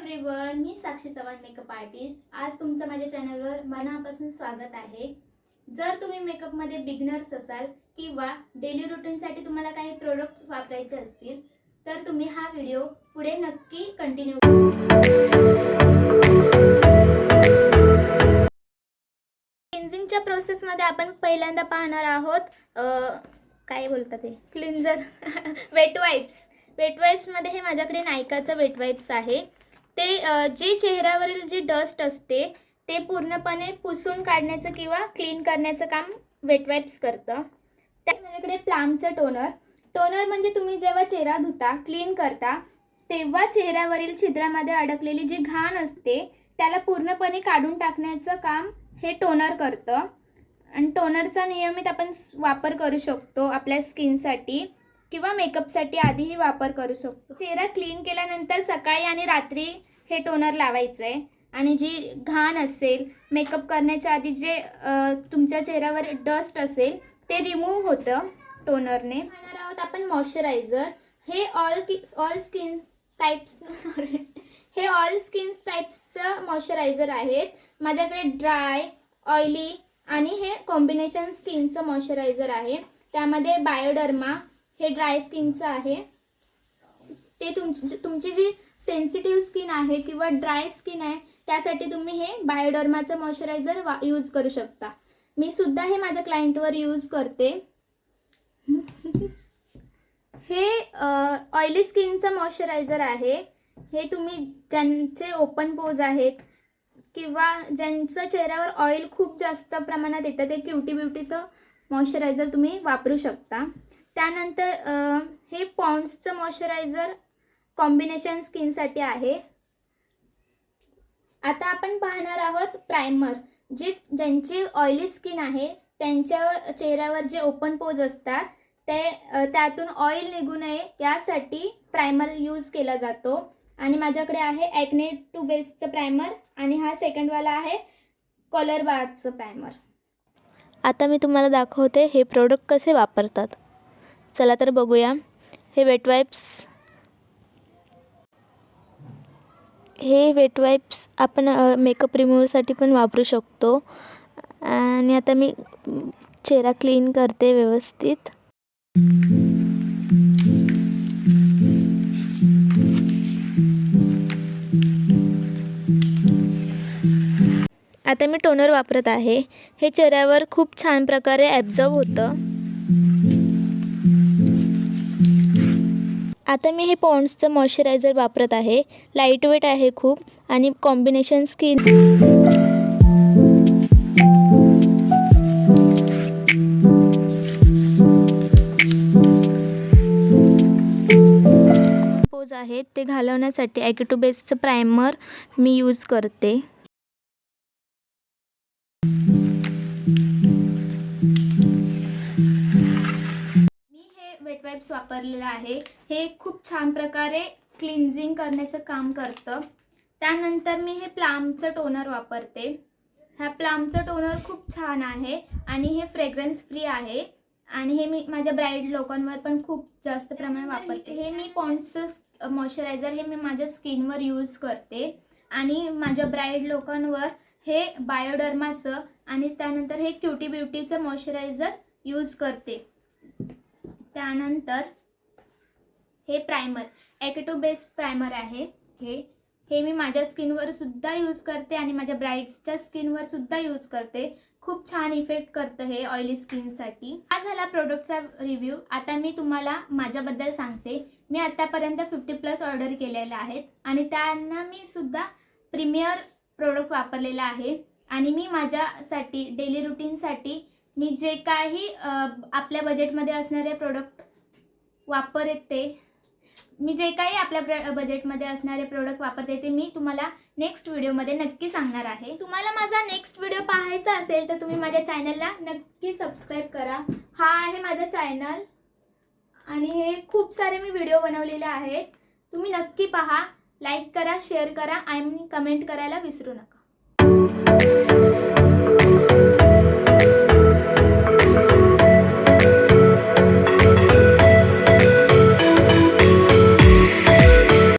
Everyone, मी साक्षी Chavan makeup artist. आज तुमचं माझ्या चॅनलवर मनापासून स्वागत आहे। जर तुम्ही मेकअप मध्ये बिगिनर्स असाल किंवा डेली रूटीनसाठी तुम्हाला काही प्रोडक्ट्स वापरायचे असतील तर तुम्ही हा व्हिडिओ पुढे नक्की कंटिन्यू क्लिन्झिंगच्या प्रोसेस मध्ये आपण पहिल्यांदा पाहणार आहोत काय बोलतात ते क्लिन्झर वेट वाइप्स। वेट वाइप्समध्ये हे माझ्याकडे नायकाचं वेट वाइप्स आहे। ते जे चेहऱ्यावरील जी डस्ट असते ते पूर्णपणे पुसून काढण्याचं किंवा क्लीन करण्याचं काम वेट वाइप्स करतं। त्या माझ्याकडे प्लामचं टोनर म्हणजे तुम्ही जेव्हा चेहरा धुता क्लीन करता तेव्हा चेहऱ्यावरील छिद्रामध्ये अडकलेली जी घाण असते त्याला पूर्णपणे काढून टाकण्याचं काम हे टोनर करतं। आणि टोनरचा नियमित आपण वापर करू शकतो आपल्या स्किनसाठी किंवा मेकअपसाठी आधीही वापर करू शकतो। चेहरा क्लीन केल्यानंतर सकाळी आणि रात्री हे टोनर लावायचं आहे आणि जी घाण असेल मेकअप करण्याच्या आधी जे तुमच्या चेहऱ्यावर डस्ट असेल ते रिमूव्ह होतं टोनरने। पाहणार आहोत आपण मॉइश्चरायझर। हे ऑल स्किन टाइप्सचं मॉइश्चरायझर आहेत। माझ्याकडे ड्राय, ऑइली आणि हे कॉम्बिनेशन स्किनचं मॉइश्चरायझर आहे। त्यामध्ये बायोडर्मा हे ड्राय स्किनचं आहे। ते तुमची जी सेन्सिटिव्ह स्किन आहे किंवा ड्राय स्किन आहे त्यासाठी तुम्ही हे बायोडर्माचं मॉइश्चरायझर यूज करू शकता। मी सुद्धा हे माझ्या क्लायंटवर यूज करते। हे ऑइली स्किनचं मॉइश्चरायझर आहे। हे तुम्ही ज्यांचे ओपन पोज आहेत किंवा ज्यांचं चेहऱ्यावर ऑइल खूप जास्त प्रमाणात येतं ते क्युटी ब्युटीचं मॉइश्चरायझर तुम्ही वापरू शकता। त्यानंतर हे पॉन्ड्सचं मॉइश्चरायझर कॉम्बिनेशन स्किनसाठी आहे। आता आपण पाहणार आहोत प्रायमर। ज्यांची ऑइली स्किन आहे त्यांच्या चेहऱ्यावर जे ओपन पोज असतात त्यातून ऑइल निघू नये यासाठी प्रायमर यूज केला जातो। आणि माझ्याकडे आहे ॲक्ने टू बेसचं प्रायमर आणि हा सेकंडवाला आहे कलर बारचं प्रायमर। आता मी तुम्हाला दाखवते हे प्रोडक्ट कसे वापरतात। चला तर बघूया। हे वेट वाइप्स आपण मेकअप रिमूव्हरसाठी पण वापरू शकतो। आणि आता मी चेहरा क्लीन करते व्यवस्थित। आता मी टोनर वापरत आहे। हे चेहऱ्यावर खूप छान प्रकारे ॲब्झॉर्ब होतं। आता मी हे पॉन्ड्सचं मॉइश्चरायझर वापरत आहे। लाईट वेट आहे खूप आणि कॉम्बिनेशन स्किन पोज आहेत ते घालवण्यासाठी ॲक्ने टू बेसचं प्रायमर मी यूज करते। वेट वाइप्स वापरलेला आहे। हे खूप छान प्रकारे क्लिन्झिंग करण्याचं काम करतं। त्यानंतर मी हे प्लामचं टोनर वापरते। हा प्लामचं टोनर खूप छान आहे आणि हे फ्रेग्रन्स फ्री आहे आणि हे मी माझ्या ब्राईड लोकांवर पण खूप जास्त प्रमाणात वापरते। हे मी पॉन्ड्सचं मॉइश्चरायझर हे मी माझ्या स्किनवर यूज करते आणि माझ्या ब्राईड लोकांवर हे बायोडर्माचं आणि त्यानंतर हे क्युटी ब्युटीचं मॉइश्चरायझर यूज करते। त्यानंतर हे primer acne to base primer आहे। हे मी माझ्या स्किनवर सुद्धा यूज करते आणि माझ्या ब्राईड्सच्या स्किनवर सुद्धा यूज करते। खूप छान इफेक्ट करतं हे ऑइली स्किनसाठी। हा झाला प्रोडक्टचा रिव्ह्यू। आता मी तुम्हाला माझ्याबद्दल सांगते। मी आतापर्यंत 50+ ऑर्डर केलेल्या आहेत आणि त्यांना मी सुद्धा प्रीमियर प्रोडक्ट वापरलेला आहे। आणि मी माझ्यासाठी डेली रुटीनसाठी मी जे काही आपल्या बजेटमध्ये असणारे प्रोडक्ट वापरते ते मी तुम्हाला नेक्स्ट व्हिडिओमध्ये नक्की सांगणार आहे। तुम्हाला माझा नेक्स्ट व्हिडिओ पाहायचा असेल तर तुम्ही माझ्या चॅनलला नक्की सबस्क्राईब करा। हा आहे माझा चॅनल आणि हे खूप सारे मी व्हिडिओ बनवलेले आहेत। तुम्ही नक्की पहा, लाईक करा, शेअर करा आणि कमेंट करायला विसरू नका।